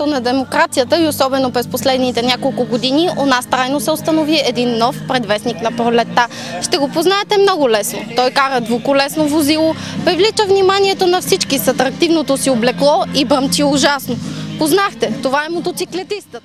времето на демокрацията и особено през последните няколко години у нас трайно се установи един нов предвестник на пролетта. Ще го познаете много лесно. Той кара двуколесно возило, привлича вниманието на всички с атрактивното си облекло и бръмчи ужасно. Познахте, това е мотоциклетистът.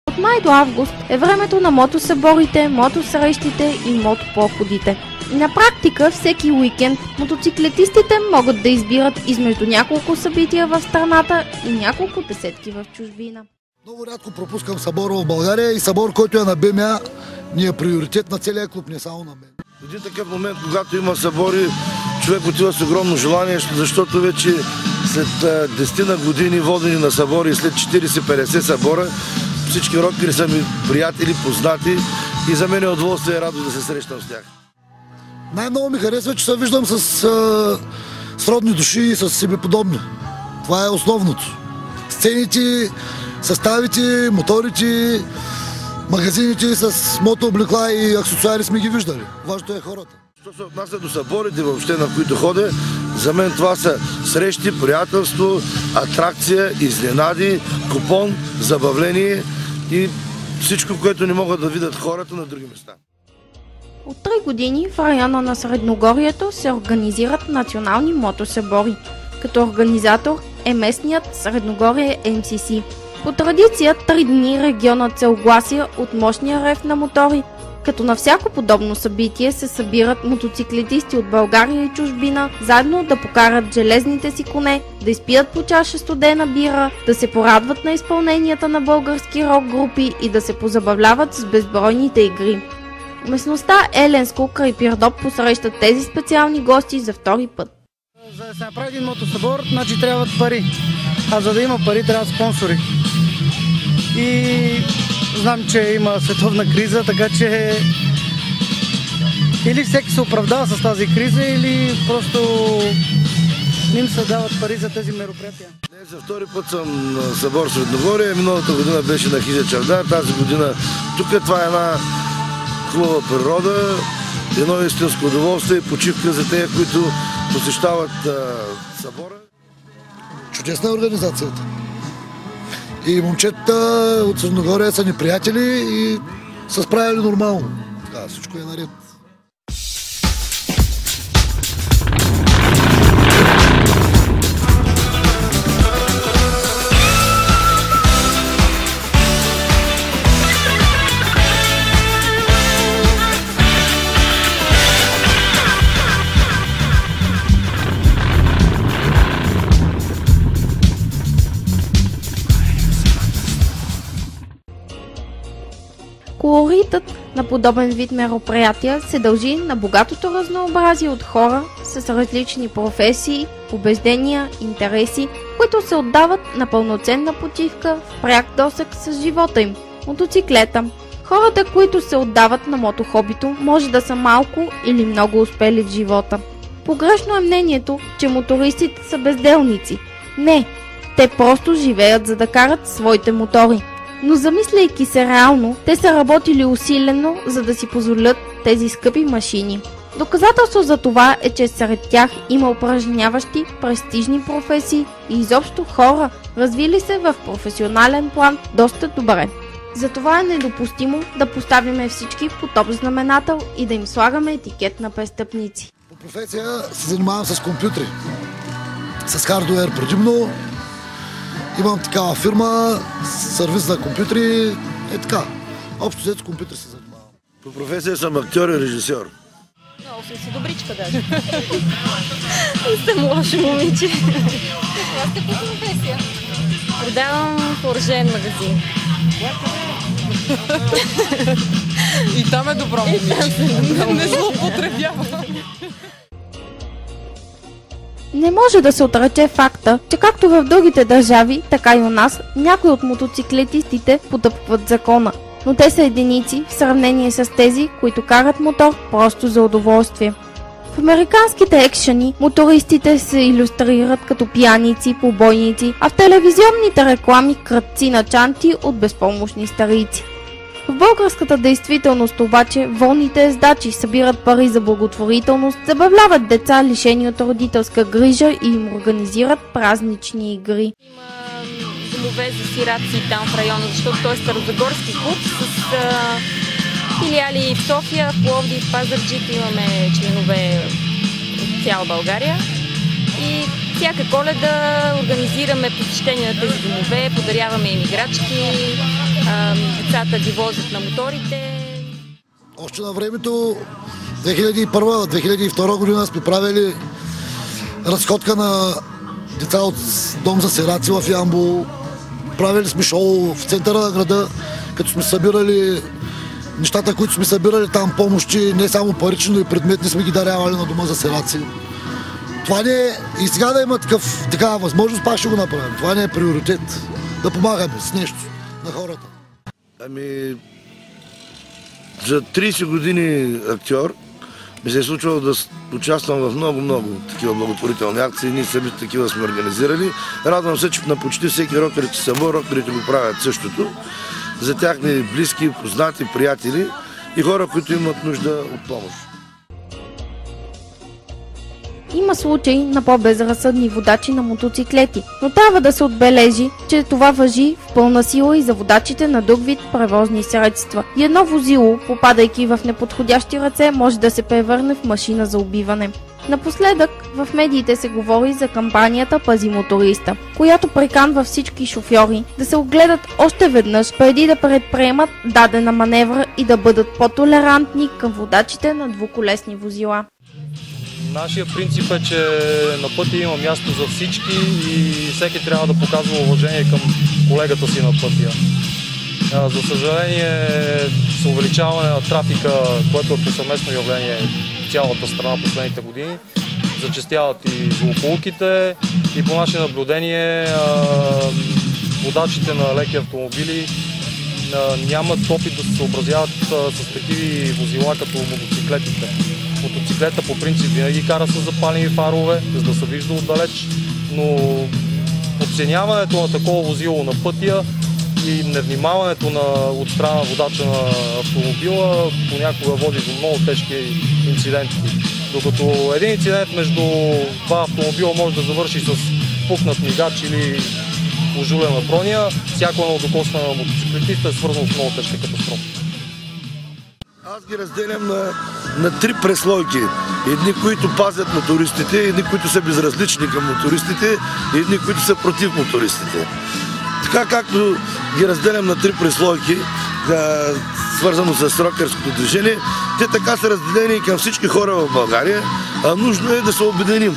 От май до август е времето на мотосъборите, мотосрещите и мотопоходите. На практика всеки уикенд мотоциклетистите могат да избират измежду няколко събития в страната и няколко десетки в чужбина. Много рядко пропускам събор в България и събор, който е на БМА, ни е приоритет на целия клуб, не само на мен. В един такъв момент, когато има събори, човек отива с огромно желание, защото вече след 10 години водени на събори, след 40-50 събора, всички рокери са ми приятели, познати и за мен е удоволствие и радост да се срещам с тях. Най-много ми харесва, че се виждам с родни души и с себе подобни. Това е основното. Сцените, съставите, моторите, магазините с мотооблекла и аксесуари сме ги виждали. Важното е хората. Що се отнася до съборите въобще, на които ходя, за мен това са срещи, приятелство, атракция, изненади, купон, забавление и всичко, което не могат да видят хората на други места. От 3 години в района на Средногорието се организират национални мотосъбори. Като организатор е местният Средногорие МСС. По традиция 3 дни регионът се оглася от мощния рев на мотори, като на всяко подобно събитие се събират мотоциклетисти от България и чужбина, заедно да покарат железните си коне, да изпият по чаша студена бира, да се порадват на изпълненията на български рок групи и да се позабавляват с безбройните игри. В местността Еленско край Пирдоп посрещат тези специални гости за втори път. За да се направи един мотосъбор, значи трябват пари. А за да има пари, трябва спонсори. И знам, че има световна криза, така че или всеки се оправдава с тази криза, или просто не им се дават пари за тези мероприятия. Не, за втори път съм на събор Средногорие. Миналата година беше на Хизя Чавдар, тази година тук. Това е една хубава природа, едно истинско удоволствие и почивка за тези, които посещават събора. Чудесна е организацията. И момчета от Средногорие са ни приятели и са справили нормално. Така, всичко е наред. Колоритът на подобен вид мероприятия се дължи на богатото разнообразие от хора с различни професии, убеждения, интереси, които се отдават на пълноценна почивка в пряк досег с живота им – мотоциклета. Хората, които се отдават на мотохобито, може да са малко или много успели в живота. Погрешно е мнението, че мотористите са безделници. Не, те просто живеят за да карат своите мотори. Но замисляйки се реално, те са работили усилено, за да си позволят тези скъпи машини. Доказателство за това е, че сред тях има упражняващи престижни професии и изобщо хора, развили се в професионален план доста добре. Затова е недопустимо да поставяме всички под общ знаменател и да им слагаме етикет на престъпници. По професия се занимавам с компютри, с хардуер предимно. Имам такава фирма, сервис на компютри, така. Общо взето с компютри се занимавам. По професия съм актьор и режисьор. Много си добричка даже. Сте лошо момиче. Това сте по професия. Продавам в оръжеен магазин. И там е добро момиче. Не злоупотребява. Не може да се отрече факта, че както в другите държави, така и у нас, някои от мотоциклетистите потъпкват закона, но те са единици в сравнение с тези, които карат мотор просто за удоволствие. В американските екшъни мотористите се илюстрират като пияници, побойници, а в телевизионните реклами крадци на чанти от безпомощни старийци. В българската действителност обаче волните ездачи събират пари за благотворителност, забавляват деца лишени от родителска грижа и им организират празнични игри. Има домове за сираци там в района, защото той е старозагорски клуб с филиали в София, в Пловдив, в Пазарджик, имаме членове от цяла България. И всяка Коледа организираме посещения на тези домове, подаряваме им играчки, децата ги возят на моторите. Още на времето, 2001-2002 година сме правили разходка на деца от дом за сираци в Ямбол. Правили сме шоу в центъра на града, като сме събирали нещата, които сме събирали там, помощи, не само парични, но и предметни сме ги дарявали на дома за сираци. Това не е, и сега да има такава възможност, пак ще го направим. Това не е приоритет, да помагаме с нещо на хората. Ами, за 30 години актьор ми се е случвало да участвам в много такива благотворителни акции. Ние сами такива сме организирали. Радвам се, че на почти всеки рокерите събор, рокерите го правят същото. За тяхни близки, познати, приятели и хора, които имат нужда от помощ. Има случаи на по-безразсъдни водачи на мотоциклети, но трябва да се отбележи, че това важи в пълна сила и за водачите на друг вид превозни средства. И едно возило, попадайки в неподходящи ръце, може да се превърне в машина за убиване. Напоследък в медиите се говори за кампанията "Пази моториста", която приканва всички шофьори да се огледат още веднъж преди да предприемат дадена маневра и да бъдат по-толерантни към водачите на двуколесни возила. Нашия принцип е, че на пътя има място за всички и всеки трябва да показва уважение към колегата си на пътя. За съжаление, с увеличаване на трафика, което е повсеместно явление в цялата страна последните години, зачестяват и злополуките и по наше наблюдение водачите на леки автомобили нямат опит да се съобразяват с такива возила като мотоциклетите. Мотоциклета по принцип винаги кара с запалени фарове, за да се вижда отдалеч, но подценяването на такова возило на пътя и невнимаването от страна на водача на автомобила понякога води до много тежки инциденти. Докато един инцидент между два автомобила може да завърши с пукнат мигач или ожулена броня, всяко едно докосване на мотоциклетиста е свързано с много тежка катастрофа. Аз ги разделям на три преслойки. Едни, които пазят мотористите, едни, които са безразлични към мотористите и едни, които са против мотористите. Така както ги разделям на три преслойки, свързано с рокерското движение, те така са разделени и към всички хора в България. Нужно е да се обединим.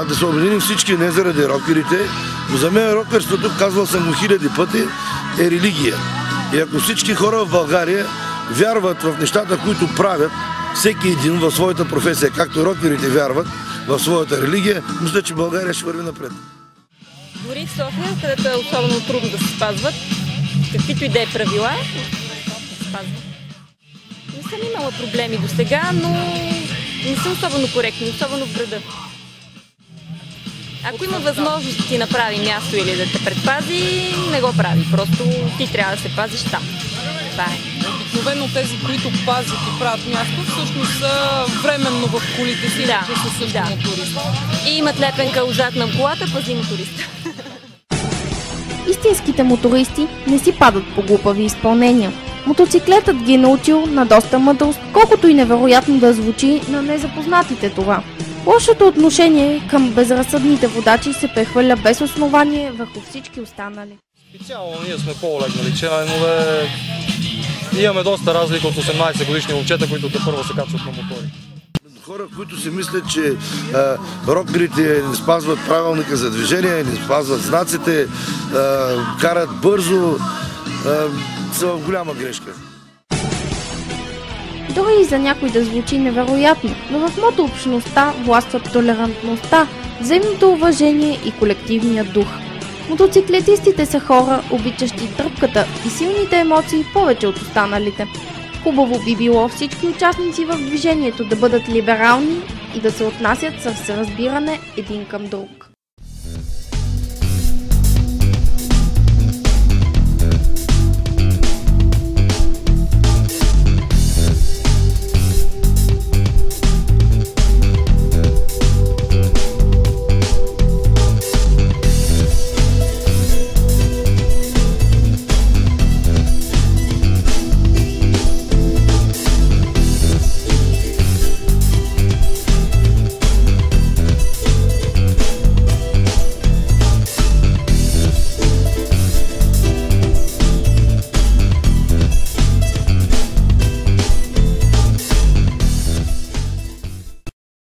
Да се обединим всички, не заради рокерите, но за мен рокерството, казвал съм го хиляди пъти, е религия. И ако всички хора в България вярват в нещата, които правят, всеки един в своята професия, както рокерите вярват в своята религия, мисля, че България ще върви напред. Дори в София, където е особено трудно да се спазват, каквито и да е правила, се спазват. Не съм имала проблеми до сега, но не са особено коректни, особено в града. Ако има възможност да ти направи място или да те предпази, не го прави. Просто ти трябва да се пазиш там. Това е. Обикновено тези, които пазят и правят място, всъщност са временно в колите си, Да, че са също мотористи. И имат лепенка отзад на колата, пази моториста. Истинските мотористи не си падат по глупави изпълнения. Мотоциклетът ги е научил на доста мъдрост, колкото и невероятно да звучи на незапознатите това. Лошото отношение към безразсъдните водачи се прехвърля без основание върху всички останали. Специално ние сме по-олегнали членове. Имаме доста разлика от 18 годишни момчета, които тепърва се качват на мотори. Хора, които си мислят, че рокерите не спазват правилника за движение, не спазват знаците, карат бързо, са в голяма грешка. Дори и за някой да звучи невероятно, но в мотообщността властват толерантността, взаимното уважение и колективния дух. Мотоциклетистите са хора, обичащи тръпката и силните емоции повече от останалите. Хубаво би било всички участници в движението да бъдат либерални и да се отнасят с разбиране един към друг.